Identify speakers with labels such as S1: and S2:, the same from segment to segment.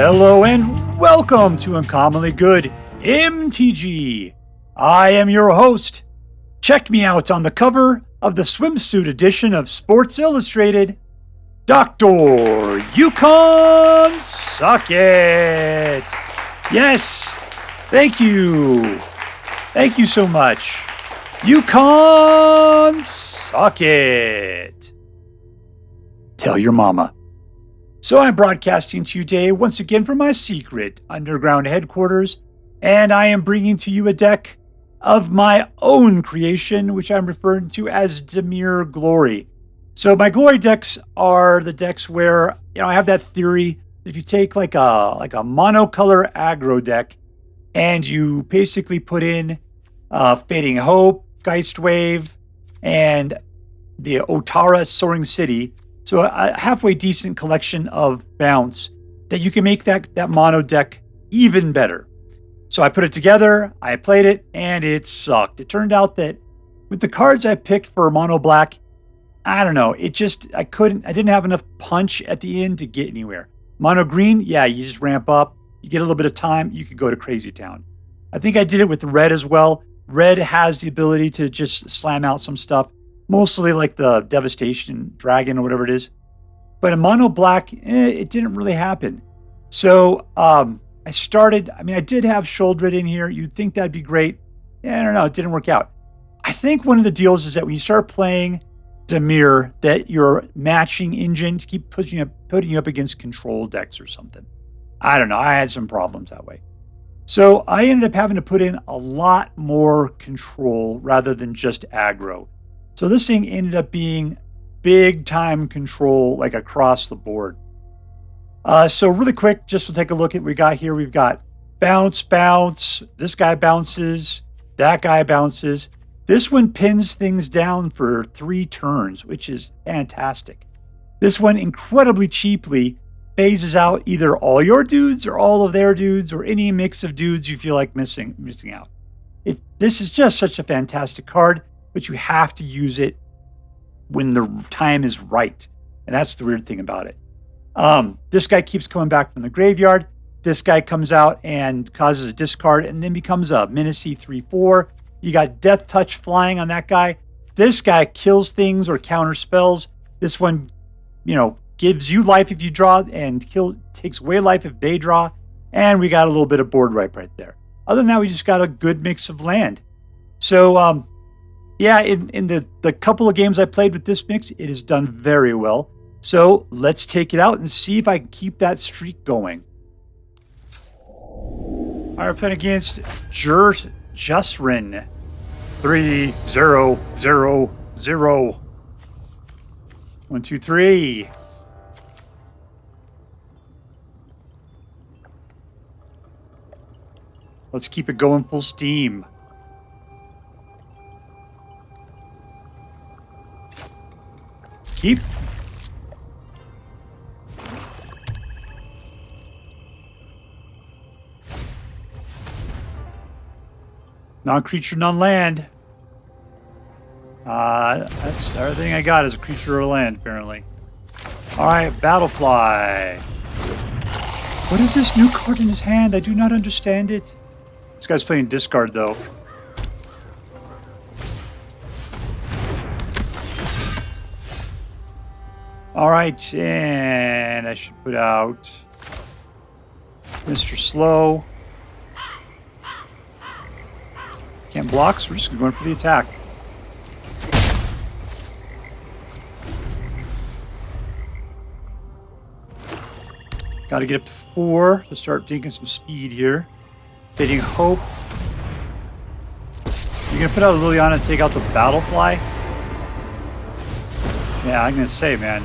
S1: Hello and welcome to Uncommonly Good MTG. I am your host. Check me out on the cover of the swimsuit edition of Sports Illustrated, Dr. Yukon SuckIt. Yes, thank you. Thank you so much. Yukon SuckIt. Tell your mama. So I'm broadcasting to you today once again from my secret underground headquarters, and I am bringing to you a deck of my own creation, which I'm referring to as Dimir Glory. So my Glory decks are the decks where, I have that theory. If you take like a monocolor aggro deck and you basically put in Fading Hope, Geistwave, and the Otawara Soaring City, so a halfway decent collection of bounce, that you can make that mono deck even better. So I put it together, I played it, and it sucked. It turned out that with the cards I picked for mono black, I don't know, I didn't have enough punch at the end to get anywhere. Mono green, yeah, you just ramp up, you get a little bit of time, you could go to Crazy Town. I think I did it with red as well. Red has the ability to just slam out some stuff, mostly like the Devastation Dragon or whatever it is. But in mono black, it didn't really happen. So I did have Sheoldred in here. You'd think that'd be great. Yeah, I don't know, it didn't work out. I think one of the deals is that when you start playing Dimir, that your matching engine to keep putting you up against control decks or something. I don't know, I had some problems that way. So I ended up having to put in a lot more control rather than just aggro. So this thing ended up being big time control, like across the board. So really quick, just to take a look at what we got here. We've got bounce, bounce. This guy bounces. That guy bounces. This one pins things down for 3 turns, which is fantastic. This one incredibly cheaply phases out either all your dudes or all of their dudes or any mix of dudes you feel like missing out. This is just such a fantastic card, but you have to use it when the time is right. And that's the weird thing about it. This guy keeps coming back from the graveyard. This guy comes out and causes a discard and then becomes a Menacey 3/4. You got Death Touch flying on that guy. This guy kills things or counter spells. This one, gives you life if you draw and takes away life if they draw. And we got a little bit of board wipe right there. Other than that, we just got a good mix of land. So, in the couple of games I played with this mix, it has done very well. So let's take it out and see if I can keep that streak going. I'm playing against Jusrin. 3-0-0-0. 1, 2, 3. Let's keep it going full steam. Keep. Non-creature, non-land. That's everything I got is a creature or land, apparently. Alright, Battlefly. What is this new card in his hand? I do not understand it. This guy's playing discard, though. Alright, and I should put out Mr. Slow. Can't block, so we're just going for the attack. Got to get up to 4 to start taking some speed here. Fading Hope. You're going to put out a Liliana and take out the Battlefly? Yeah, I'm going to say, man.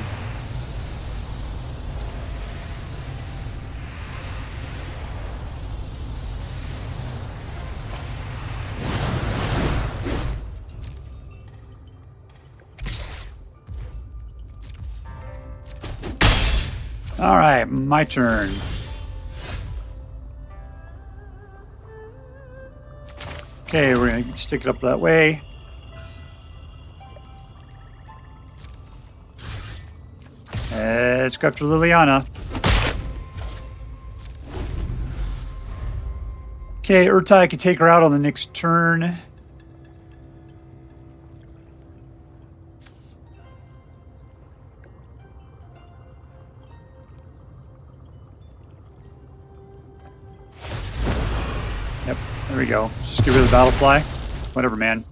S1: All right, my turn. Okay, we're going to stick it up that way. Let's go after Liliana. Okay, Ertai can take her out on the next turn. Yep, there we go. Just get rid of the Battlefly. Whatever, man.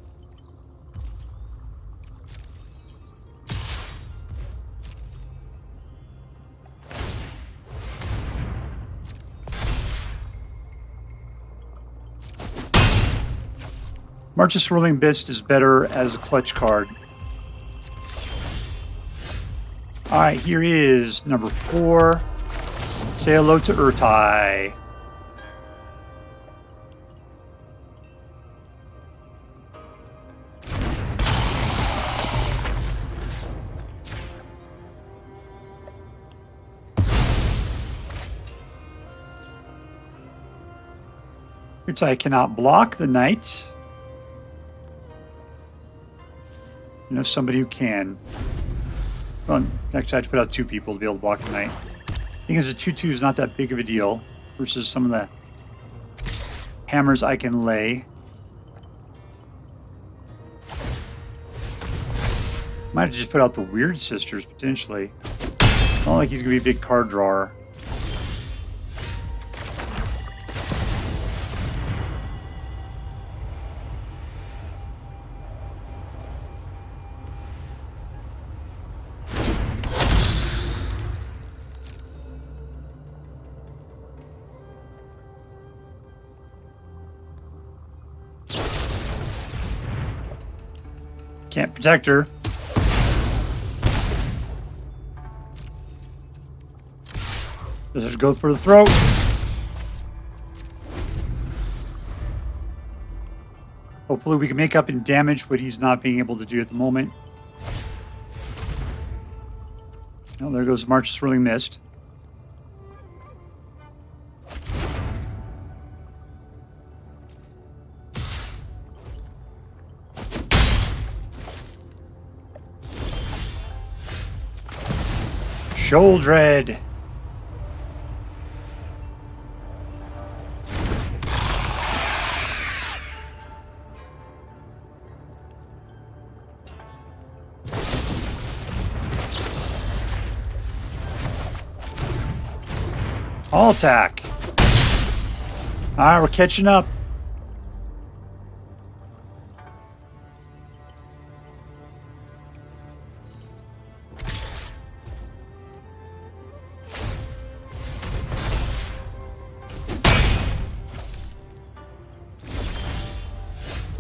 S1: March's Swirling Beast is better as a clutch card. Alright, here is number 4. Say hello to Ertai. Ertai cannot block the knight. You know somebody who can. Well, actually, I have to put out 2 people to be able to block the knight. I think as a 2/2 is not that big of a deal versus some of the hammers I can lay. Might have just put out the Weird Sisters potentially. Not like he's gonna be a big card drawer. Can't protect her. Just go for the throat. Hopefully we can make up in damage what he's not being able to do at the moment. Oh, there goes March's Swirling Mist. Sheoldred. All attack. Alright, we're catching up.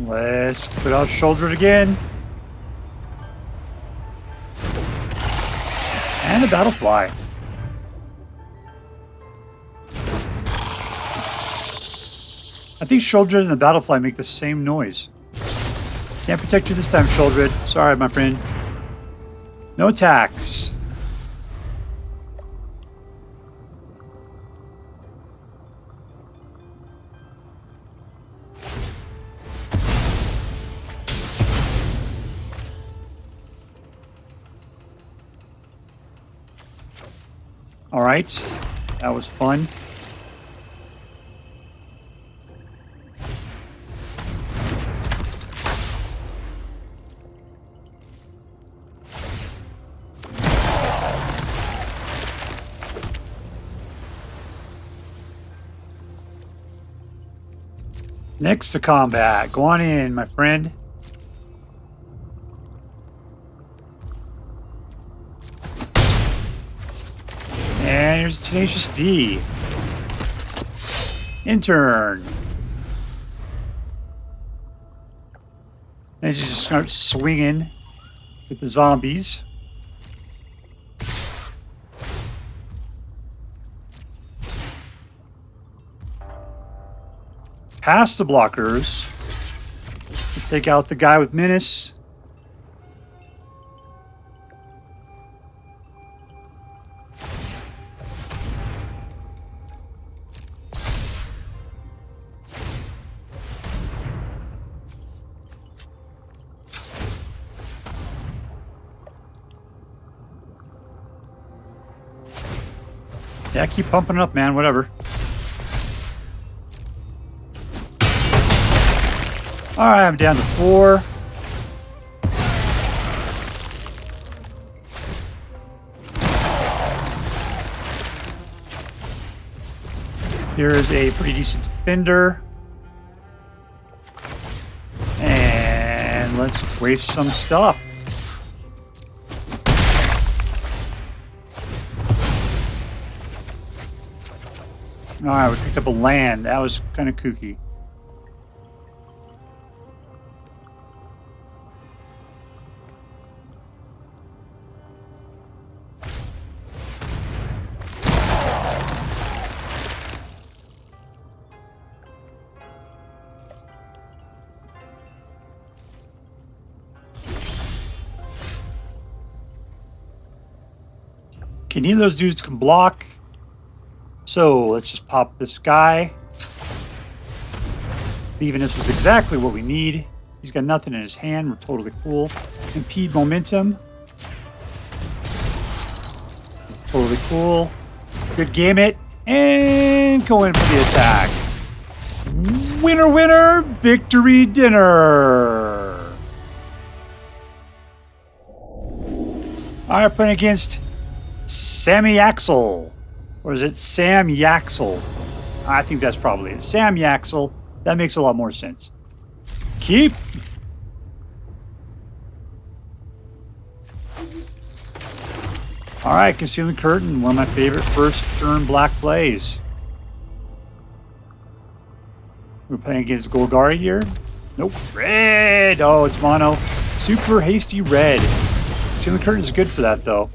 S1: Let's put out Sheoldred again. And the Battlefly. I think Sheoldred and the Battlefly make the same noise. Can't protect you this time, Sheoldred. Sorry, my friend. No attacks. All right, that was fun. Next to combat. Go on in, my friend. And here's Tenacious D. Intern. And just start swinging with the zombies. Past the blockers. Let's take out the guy with Menace. Yeah, keep pumping it up, man. Whatever. Alright, I'm down to 4. Here's a pretty decent defender. And let's waste some stuff. Alright, we picked up a land. That was kind of kooky. Okay, neither of those dudes can block. So let's just pop this guy. Even this is exactly what we need. He's got nothing in his hand. We're totally cool. Impede Momentum. Totally cool. Good gamut. And go in for the attack. Winner, winner, victory dinner. Alright, playing against sammyaxl. Or is it sammyaxl? I think that's probably it. Sammyaxl. That makes a lot more sense. Keep. Alright, Concealing Curtain. One of my favorite first turn black plays. We're playing against Golgari here. Nope. Red. Oh, it's mono. Super hasty red. Concealing Curtain is good for that, though.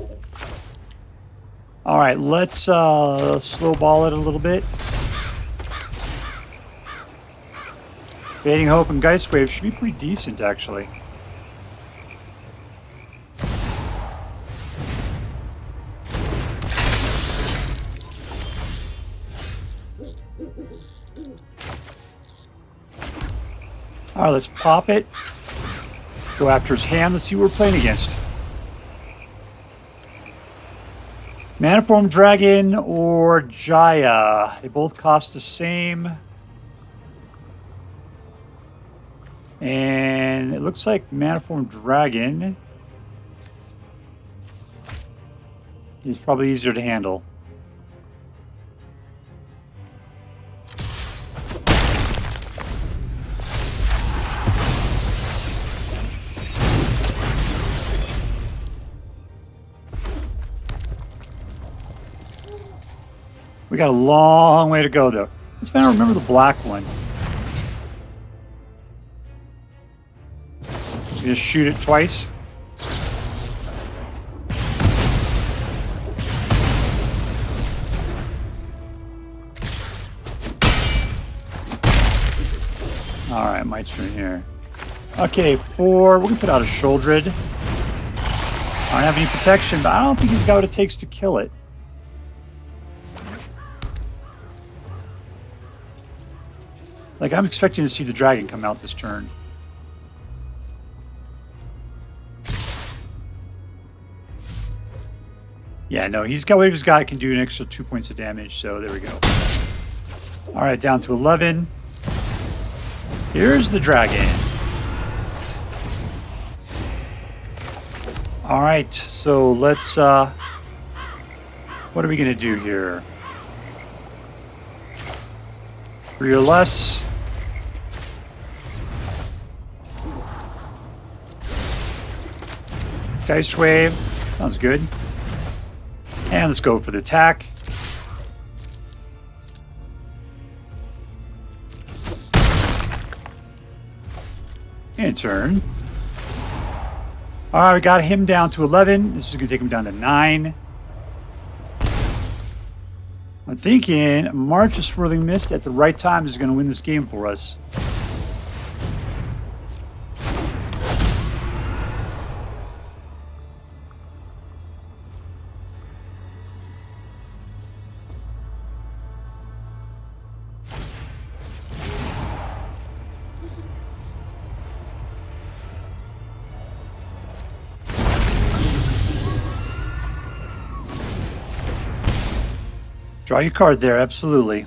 S1: Alright, let's slow ball it a little bit. Fading Hope and Geistwave should be pretty decent, actually. Alright, let's pop it. Go after his hand. Let's see what we're playing against. Maniform Dragon or Jaya. They both cost the same. And it looks like Maniform Dragon is probably easier to handle. We got a long way to go, though. Let's find out, remember the black one. Just shoot it twice. Alright, my turn here. Okay, 4. We're going to put out a Sheoldred. I don't have any protection, but I don't think he's got what it takes to kill it. Like, I'm expecting to see the dragon come out this turn. Yeah, no, he's got what he's got. Can do an extra 2 points of damage, so there we go. Alright, down to 11. Here's the dragon. Alright, so let's, what are we going to do here? 3 or less. Geistwave. Sounds good. And let's go for the attack. And turn. Alright, we got him down to 11. This is going to take him down to 9. I'm thinking March of Swirling Mist at the right time is going to win this game for us. Draw your card there, absolutely.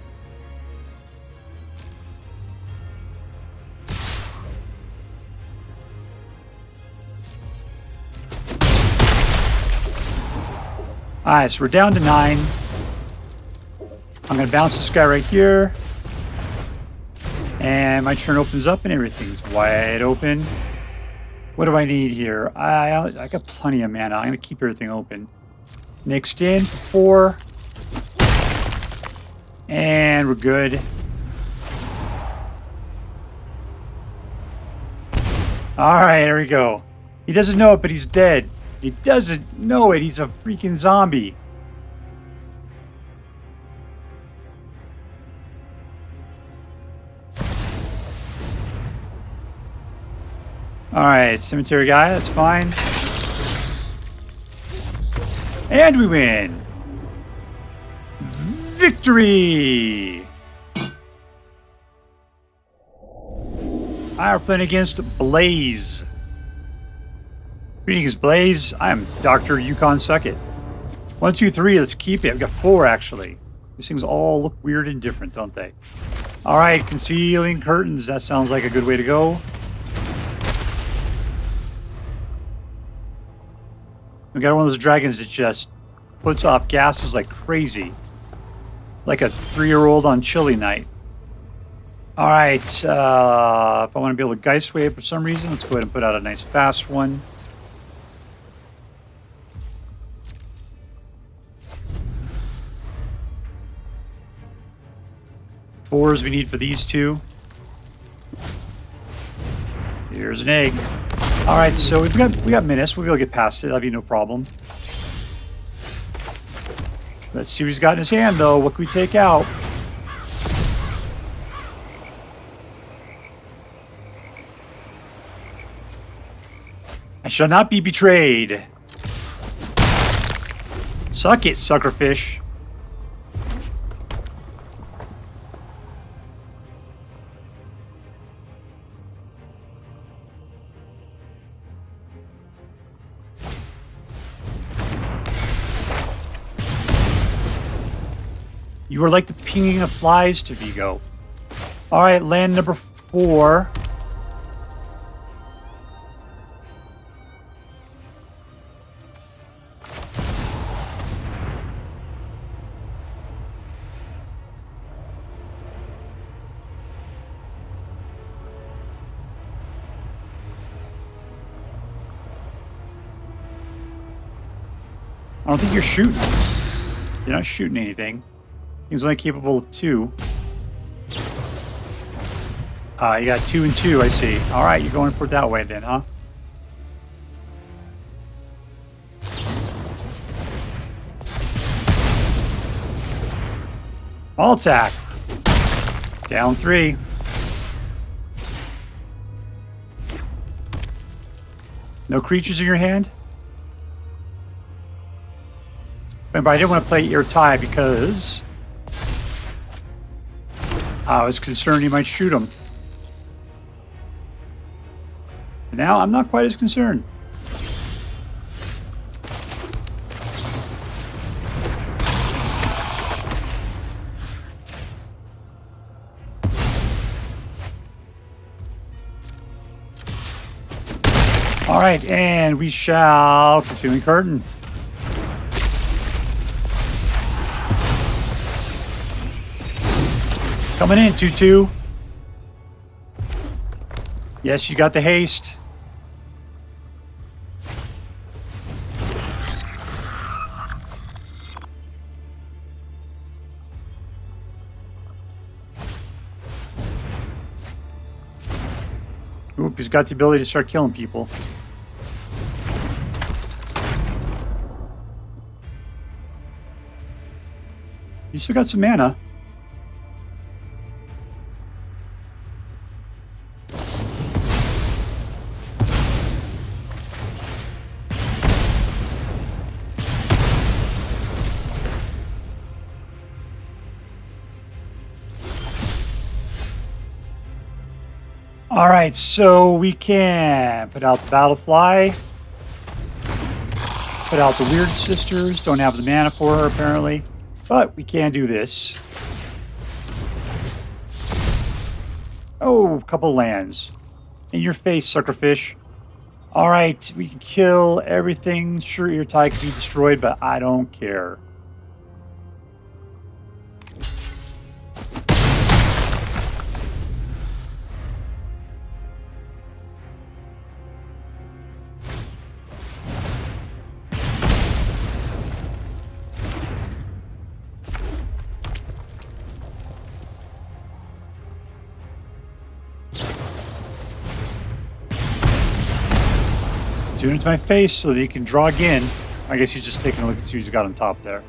S1: Alright, so we're down to 9. I'm going to bounce this guy right here. And my turn opens up and everything's wide open. What do I need here? I got plenty of mana. I'm going to keep everything open. Next in, 4. And we're good. Alright, there we go. He doesn't know it, but he's dead. He doesn't know it. He's a freaking zombie. Alright, cemetery guy, that's fine. And we win! Victory! We're playing against Blaze. Greetings, Blaze. I'm Dr. Yukon SuckIt. 1, 2, 3, let's keep it. We've got 4, actually. These things all look weird and different, don't they? Alright, Concealing Curtains. That sounds like a good way to go. We got one of those dragons that just puts off gases like crazy. Like a 3-year-old on chilly night. Alright, if I want to be able to Geistwave for some reason, let's go ahead and put out a nice fast one. Fours we need for these two. Here's an egg. Alright, so we got minutes. We'll be able to get past it. That'll be no problem. Let's see what he's got in his hand, though. What can we take out? I shall not be betrayed. Suck it, suckerfish. You are like the pinging of flies to Vigo. Alright, land number 4. I don't think you're shooting. You're not shooting anything. He's only capable of 2. You got 2 and 2, I see. Alright, you're going for it that way then, huh? All attack. Down 3. No creatures in your hand? But I didn't want to play Ertai because I was concerned you might shoot him. But now I'm not quite as concerned. Alright, and we shall Concealing Curtain. Coming in, 2-2. Yes, you got the haste. Oop, he's got the ability to start killing people. You still got some mana. Alright, so we can put out the Battlefly. Put out the Weird Sisters. Don't have the mana for her, apparently. But we can do this. Oh, a couple lands. In your face, suckerfish. Alright, we can kill everything. Sure, Ertai can be destroyed, but I don't care. Tune into my face so that he can draw again. I guess he's just taking a look and see what he's got on top there.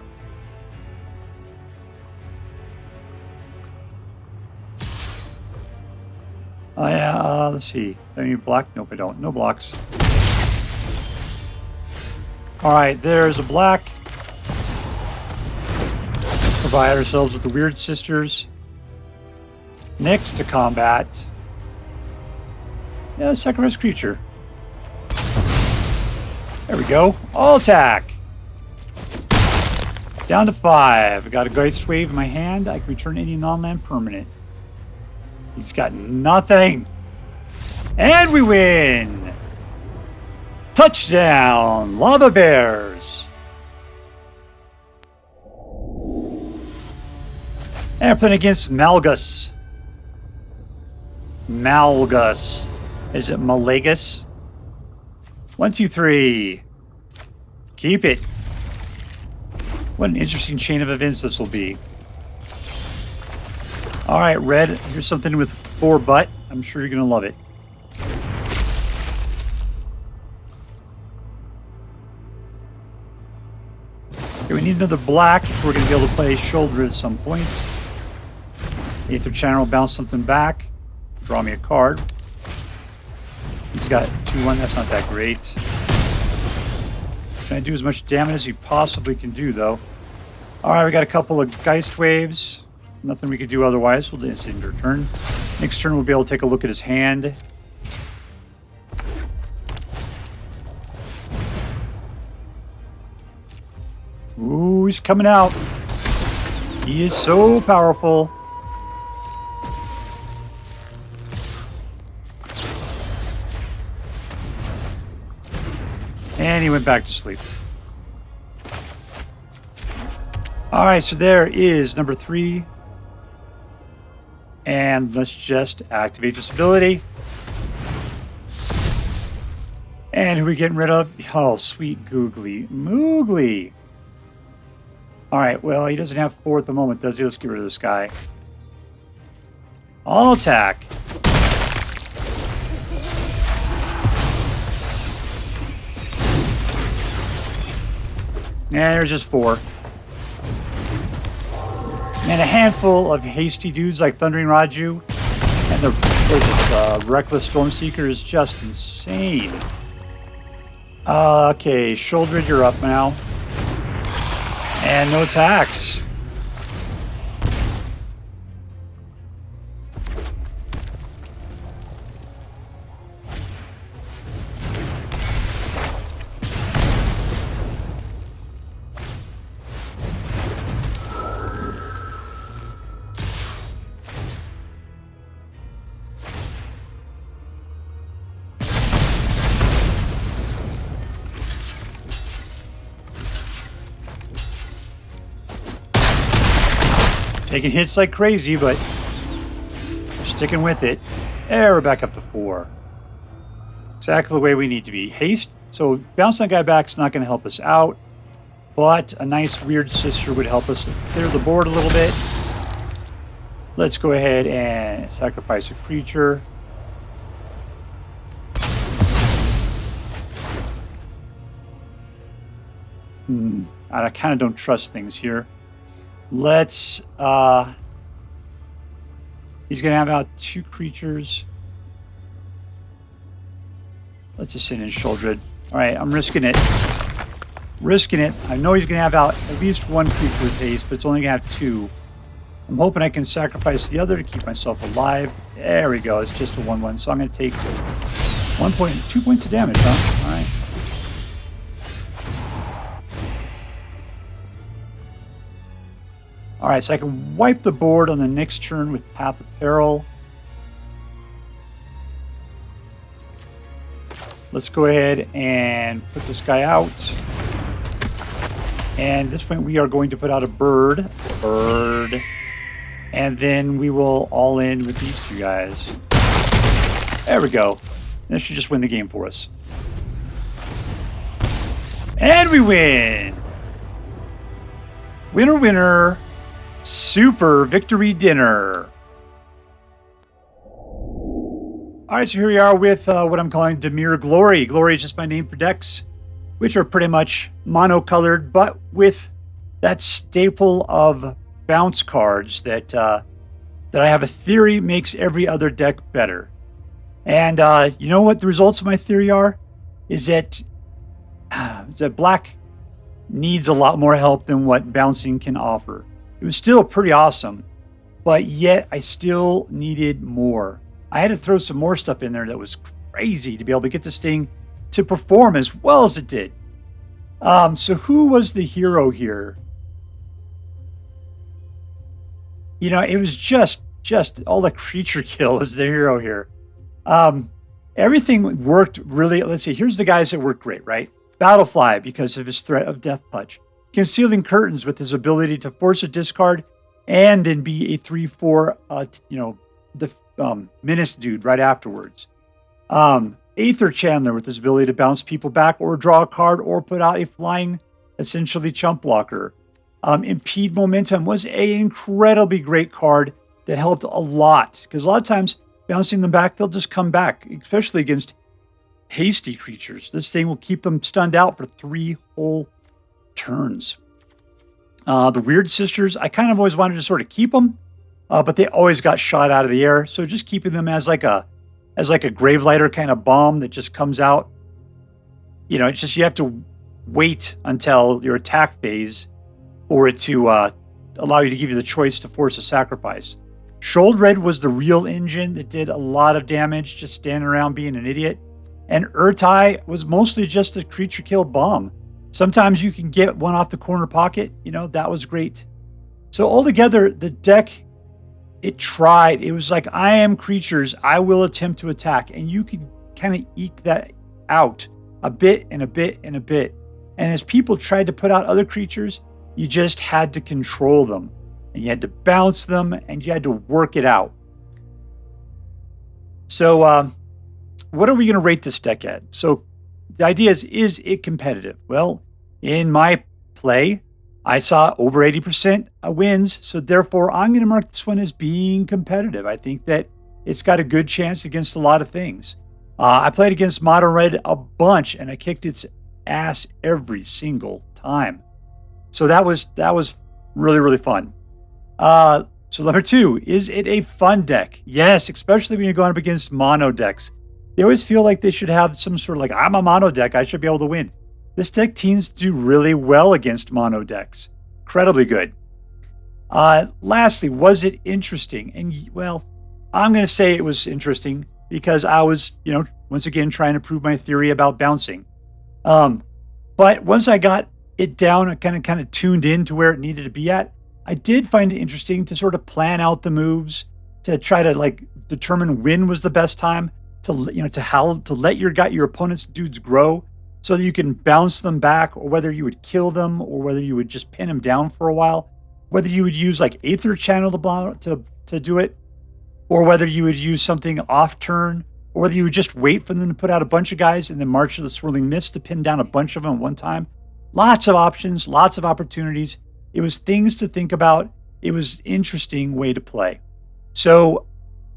S1: Oh yeah, let's see. Do I need black? Nope, I don't. No blocks. Alright, there's a black. Provide ourselves with the Weird Sisters. Next to combat. Yeah, second rest creature. There we go. All attack. Down to 5. I got a Geistwave in my hand. I can return any non-land permanent. He's got nothing. And we win. Touchdown, Lava Bears. And we're playing against Malgus. Malgus. Is it Malagus? 1, 2, 3. Keep it. What an interesting chain of events this will be. Alright, red. Here's something with 4 butt. I'm sure you're going to love it. Okay, we need another black if we're going to be able to play Sheoldred at some point. Aether Channeler will bounce something back. Draw me a card. He's got 2-1. That's not that great. Trying to do as much damage as he possibly can do, though. Alright, we got a couple of Geistwaves. Nothing we could do otherwise. We'll dance into our turn. Next turn, we'll be able to take a look at his hand. Ooh, he's coming out. He is so powerful. And he went back to sleep. Alright, so there is number 3. And let's just activate this ability. And who are we getting rid of? Oh, sweet Googly Moogly. Alright, well, he doesn't have 4 at the moment, does he? Let's get rid of this guy. All attack. And there's just 4. And a handful of hasty dudes like Thundering Raju. And the Reckless Stormseeker is just insane. Okay, Sheoldred, you're up now. And no attacks. Taking hits like crazy, but we're sticking with it. There, we're back up to 4. Exactly the way we need to be. Haste. So bouncing that guy back is not going to help us out. But a nice Weird Sister would help us clear the board a little bit. Let's go ahead and sacrifice a creature. I kind of don't trust things here. Let's, he's going to have out 2 creatures. Let's just send in Sheoldred. Alright, I'm risking it. Risking it. I know he's going to have out at least 1 creature with haste, but it's only going to have 2. I'm hoping I can sacrifice the other to keep myself alive. There we go. It's just a 1-1. So I'm going to take 2 points of damage, huh? Alright. Alright, so I can wipe the board on the next turn with Path of Peril. let's go ahead and put this guy out. And at this point, we are going to put out a bird. And then we will all in with these two guys. There we go. This should just win the game for us. And we win! Winner, winner. Super victory dinner. Alright, so here we are with what I'm calling Dimir Glory. Glory is just my name for decks, which are pretty much monocolored, but with that staple of bounce cards that I have a theory makes every other deck better. And you know what the results of my theory are? Is that black needs a lot more help than what bouncing can offer. It was still pretty awesome, but yet I still needed more. I had to throw some more stuff in there that was crazy to be able to get this thing to perform as well as it did. So who was the hero here? You know, it was just all the creature kill is the hero here. Everything worked really. Let's see. Here's the guys that worked great, right? Battlefly because of his threat of death touch. Concealing Curtains with his ability to force a discard and then be a 3/4, menace dude right afterwards. Aether Channeler with his ability to bounce people back or draw a card or put out a flying, essentially chump blocker. Impede Momentum was an incredibly great card that helped a lot because a lot of times bouncing them back, they'll just come back, especially against hasty creatures. This thing will keep them stunned out for 3 whole turns. The Weird Sisters, I kind of always wanted to sort of keep them, but they always got shot out of the air. So just keeping them as like a Gravelighter kind of bomb that just comes out. You know, it's just you have to wait until your attack phase for it to allow you to give you the choice to force a sacrifice. Sheoldred was the real engine that did a lot of damage, just standing around being an idiot. And Ertai was mostly just a creature kill bomb. Sometimes you can get one off the corner pocket. You know, that was great. So altogether, the deck, it tried. It was like, I am creatures. I will attempt to attack. And you could kind of eke that out a bit and a bit and a bit. And as people tried to put out other creatures, you just had to control them. And you had to bounce them and you had to work it out. So what are we going to rate this deck at? So the idea is it competitive? Well, in my play, I saw over 80% wins. So therefore, I'm going to mark this one as being competitive. I think that it's got a good chance against a lot of things. I played against Mono Red a bunch and I kicked its ass every single time. So that was really, really fun. So number 2, is it a fun deck? Yes, especially when you're going up against mono decks. They always feel like they should have some sort of like, I'm a mono deck, I should be able to win. This deck tends to do really well against mono decks. Incredibly good. Lastly, was it interesting? And well, I'm going to say it was interesting because I was, once again, trying to prove my theory about bouncing. But once I got it down, I kind of tuned in to where it needed to be at. I did find it interesting to sort of plan out the moves, to try to like determine when was the best time to let your opponent's dudes grow so that you can bounce them back, or whether you would kill them or whether you would just pin them down for a while, whether you would use like Aether Channel to do it, or whether you would use something off turn, or whether you would just wait for them to put out a bunch of guys and then march to the Swirling Mist to pin down a bunch of them at one time. Lots of options, lots of opportunities. It was things to think about. It was an interesting way to play. So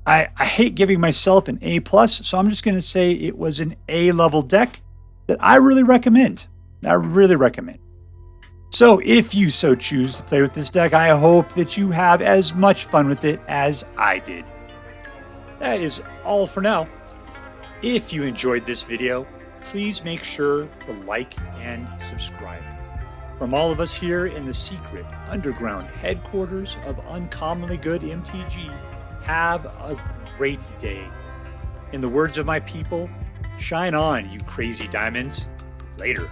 S1: I hate giving myself an A+, so I'm just going to say it was an A-level deck that I really recommend. So if you so choose to play with this deck, I hope that you have as much fun with it as I did. That is all for now. If you enjoyed this video, please make sure to like and subscribe. From all of us here in the secret underground headquarters of Uncommonly Good MTG, have a great day. In the words of my people, shine on, you crazy diamonds. Later.